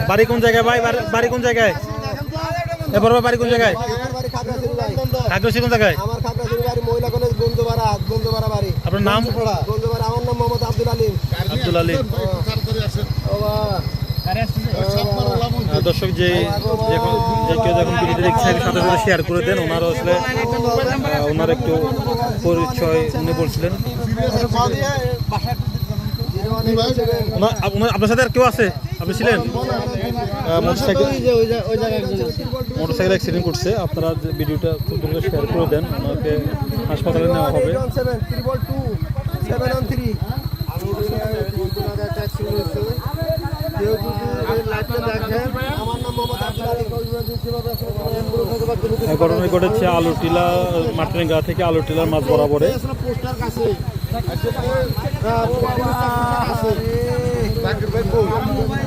বাড়ি কোন জায়গায় ভাই? বাড়ি কোন জায়গায়? এবার বাড়ি কোন জায়গায়? খাগড়াছড়ি কোন জায়গায়? আমার খাগড়াছড়ি বাড়ি মহিলা কলেজ বন্ধুপাড়া বাড়ি। আপনার নাম? বন্ধুপাড়া। আমার নাম মোহাম্মদ আব্দুল আলিম। আব্দুল আলিম। দর্শক যে কেউ যখন ভিডিওটি দেখছে সাথে সাথে শেয়ার করে দেন। ওনারও আসলে ওনার একটু পরিচয় উনি বলছিলেন। আপনার সাথে আর কেউ আছে? আপনি ছিলেন? মোটরসাইকেল অ্যাক্সিডেন্ট করছে। আপনারা যে ভিডিওটা খুব দ্রুত শেয়ার করে দেন, ওনাকে হাসপাতালে নেওয়া হবে। ঘটনা ঘটেছে আলুটিলা মাটনেগা থেকে আলুটিলার মাঝ বরাবরে।